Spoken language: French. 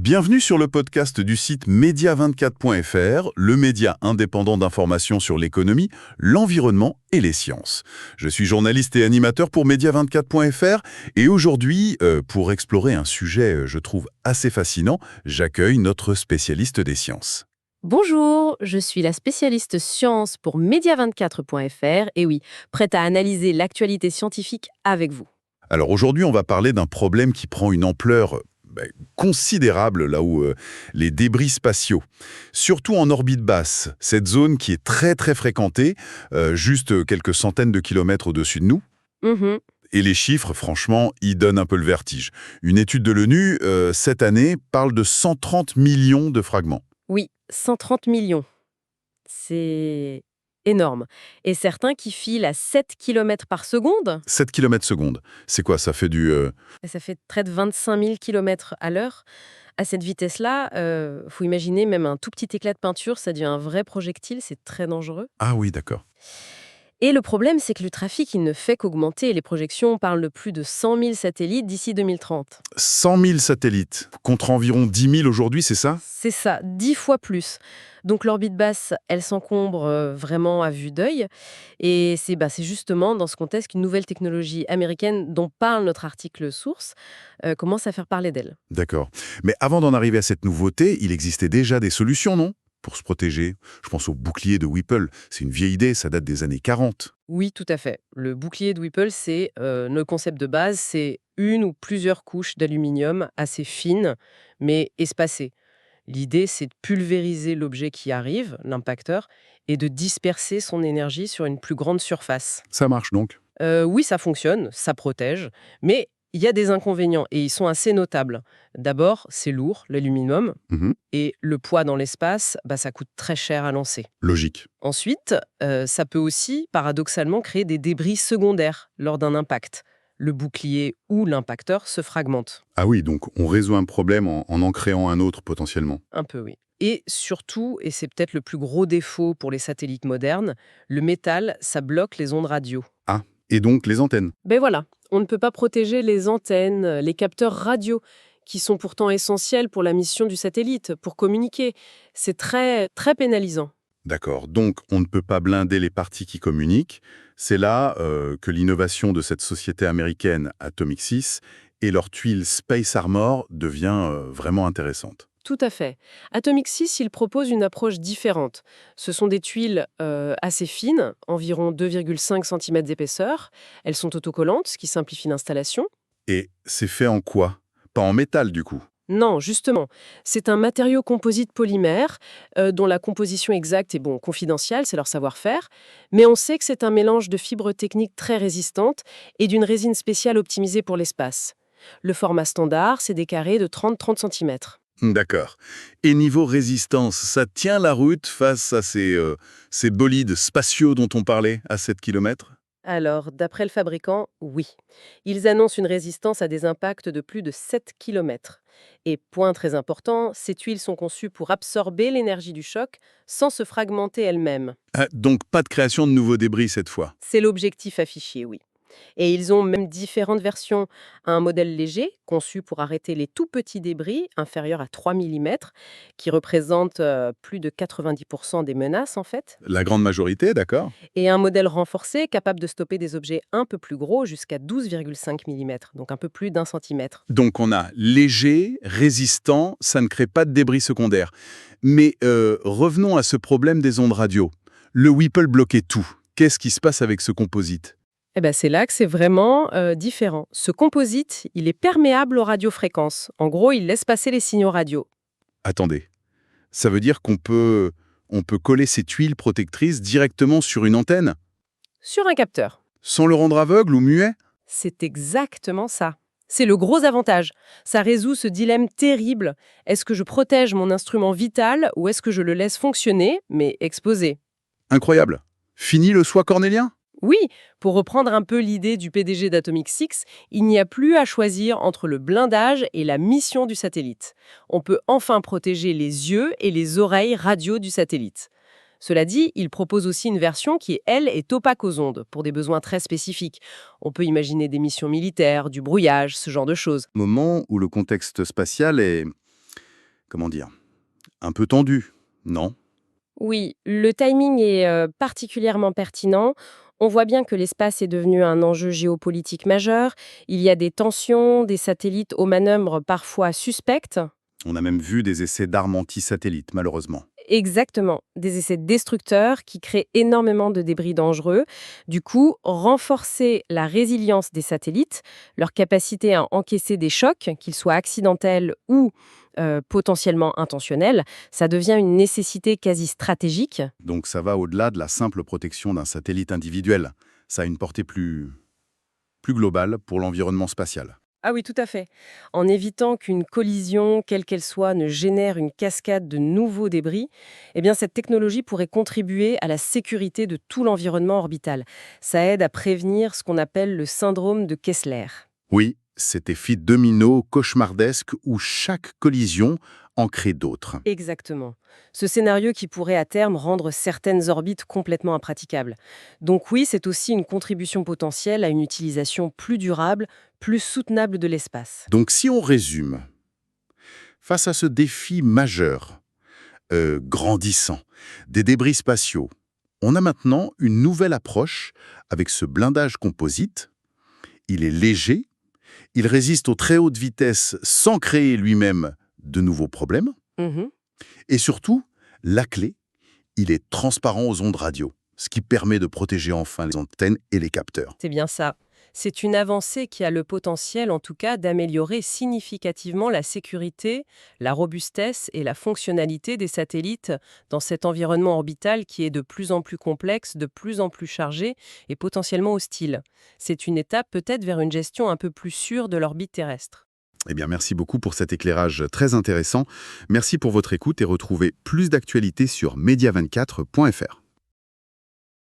Bienvenue sur le podcast du site media24.fr, le média indépendant d'information sur l'économie, l'environnement et les sciences. Je suis journaliste et animateur pour media24.fr et aujourd'hui, pour explorer un sujet, je trouve, assez fascinant, j'accueille notre spécialiste des sciences. Bonjour, je suis la spécialiste sciences pour media24.fr et oui, prête à analyser l'actualité scientifique avec vous. Alors aujourd'hui, on va parler d'un problème qui prend une ampleur considérable là où les débris spatiaux, surtout en orbite basse, cette zone qui est très très fréquentée, juste quelques centaines de kilomètres au-dessus de nous. Mhm. Et les chiffres, franchement, ils donnent un peu le vertige. Une étude de l'ONU, cette année, parle de 130 millions de fragments. Oui, 130 millions. C'est énorme. Et certains qui filent à 7 km par seconde, 7 km secondes. C'est quoi, ça fait du... et ça fait près de 25 000 km à l'heure. À cette vitesse-là, faut imaginer même un tout petit éclat de peinture, ça devient un vrai projectile, c'est très dangereux. Ah oui, d'accord. Et le problème, c'est que le trafic, il ne fait qu'augmenter. Les projections parlent de plus de 100 000 satellites d'ici 2030. 100 000 satellites, contre environ 10 000 aujourd'hui, c'est ça? C'est ça, 10 fois plus. Donc l'orbite basse, elle s'encombre vraiment à vue d'œil. Et c'est justement dans ce contexte qu'une nouvelle technologie américaine dont parle notre article source commence à faire parler d'elle. D'accord. Mais avant d'en arriver à cette nouveauté, il existait déjà des solutions, non? Pour se protéger. Je pense au bouclier de Whipple. C'est une vieille idée, ça date des années 40. Oui, tout à fait. Le bouclier de Whipple, c'est le concept de base, c'est une ou plusieurs couches d'aluminium assez fines, mais espacées. L'idée, c'est de pulvériser l'objet qui arrive, l'impacteur, et de disperser son énergie sur une plus grande surface. Ça marche donc. Oui, ça fonctionne, ça protège, mais il y a des inconvénients, et ils sont assez notables. D'abord, c'est lourd, l'aluminium, Mhm. et le poids dans l'espace, ça coûte très cher à lancer. Logique. Ensuite, ça peut aussi, paradoxalement, créer des débris secondaires lors d'un impact. Le bouclier ou l'impacteur se fragmente. Ah oui, donc on résout un problème en créant un autre potentiellement. Un peu, oui. Et surtout, et c'est peut-être le plus gros défaut pour les satellites modernes, le métal, ça bloque les ondes radio. Ah, et donc les antennes. Ben voilà, on ne peut pas protéger les antennes, les capteurs radio, qui sont pourtant essentiels pour la mission du satellite, pour communiquer. C'est très, très pénalisant. D'accord, donc on ne peut pas blinder les parties qui communiquent. C'est là que l'innovation de cette société américaine Atomic 6 et leur tuile Space Armor devient vraiment intéressante. Tout à fait. Atomic 6, il propose une approche différente. Ce sont des tuiles assez fines, environ 2,5 cm d'épaisseur. Elles sont autocollantes, ce qui simplifie l'installation. Et c'est fait en quoi? Pas en métal du coup. Non, justement, c'est un matériau composite polymère dont la composition exacte est confidentielle, c'est leur savoir-faire, mais on sait que c'est un mélange de fibres techniques très résistantes et d'une résine spéciale optimisée pour l'espace. Le format standard, c'est des carrés de 30 cm. D'accord. Et niveau résistance, ça tient la route face à ces bolides spatiaux dont on parlait à 7 km? Alors, d'après le fabricant, oui. Ils annoncent une résistance à des impacts de plus de 7 km. Et point très important, ces tuiles sont conçues pour absorber l'énergie du choc sans se fragmenter elles-mêmes. Ah, donc pas de création de nouveaux débris cette fois. C'est l'objectif affiché, oui. Et ils ont même différentes versions. Un modèle léger, conçu pour arrêter les tout petits débris, inférieurs à 3 mm, qui représentent plus de 90% des menaces en fait. La grande majorité, d'accord? Et un modèle renforcé, capable de stopper des objets un peu plus gros, jusqu'à 12,5 mm, donc un peu plus d'un centimètre. Donc on a léger, résistant, ça ne crée pas de débris secondaires. Mais revenons à ce problème des ondes radio. Le Whipple bloquait tout. Qu'est-ce qui se passe avec ce composite? C'est là que c'est vraiment différent. Ce composite, il est perméable aux radiofréquences. En gros, il laisse passer les signaux radio. Attendez, ça veut dire on peut coller ces tuiles protectrices directement sur une antenne, Sur un capteur. sans le rendre aveugle ou muet? C'est exactement ça. C'est le gros avantage. Ça résout ce dilemme terrible. Est-ce que je protège mon instrument vital ou est-ce que je le laisse fonctionner, mais exposé? Incroyable. Fini le soi cornélien? Oui, pour reprendre un peu l'idée du PDG d'Atomic 6, il n'y a plus à choisir entre le blindage et la mission du satellite. On peut enfin protéger les yeux et les oreilles radio du satellite. Cela dit, il propose aussi une version qui, elle, est opaque aux ondes, pour des besoins très spécifiques. On peut imaginer des missions militaires, du brouillage, ce genre de choses. Moment où le contexte spatial est comment dire, un peu tendu, non? Oui, le timing est particulièrement pertinent. On voit bien que l'espace est devenu un enjeu géopolitique majeur. Il y a des tensions, des satellites aux manœuvres parfois suspectes. On a même vu des essais d'armes anti-satellites, malheureusement. Exactement, des essais destructeurs qui créent énormément de débris dangereux. Du coup, renforcer la résilience des satellites, leur capacité à encaisser des chocs, qu'ils soient accidentels ou potentiellement intentionnels, ça devient une nécessité quasi stratégique. Donc ça va au-delà de la simple protection d'un satellite individuel. Ça a une portée plus globale pour l'environnement spatial. Ah oui, tout à fait. En évitant qu'une collision, quelle qu'elle soit, ne génère une cascade de nouveaux débris, eh bien cette technologie pourrait contribuer à la sécurité de tout l'environnement orbital. Ça aide à prévenir ce qu'on appelle le syndrome de Kessler. Oui, cet effet domino cauchemardesque où chaque collision en crée d'autres. Exactement. Ce scénario qui pourrait à terme rendre certaines orbites complètement impraticables. Donc oui, c'est aussi une contribution potentielle à une utilisation plus durable, plus soutenable de l'espace. Donc si on résume, face à ce défi majeur, grandissant, des débris spatiaux, on a maintenant une nouvelle approche avec ce blindage composite. Il est léger, il résiste aux très hautes vitesses sans créer lui-même de nouveaux problèmes. Mhm. Et surtout, la clé, il est transparent aux ondes radio, ce qui permet de protéger enfin les antennes et les capteurs. C'est bien ça. C'est une avancée qui a le potentiel, en tout cas, d'améliorer significativement la sécurité, la robustesse et la fonctionnalité des satellites dans cet environnement orbital qui est de plus en plus complexe, de plus en plus chargé et potentiellement hostile. C'est une étape peut-être vers une gestion un peu plus sûre de l'orbite terrestre. Eh bien, merci beaucoup pour cet éclairage très intéressant. Merci pour votre écoute et retrouvez plus d'actualités sur media24.fr.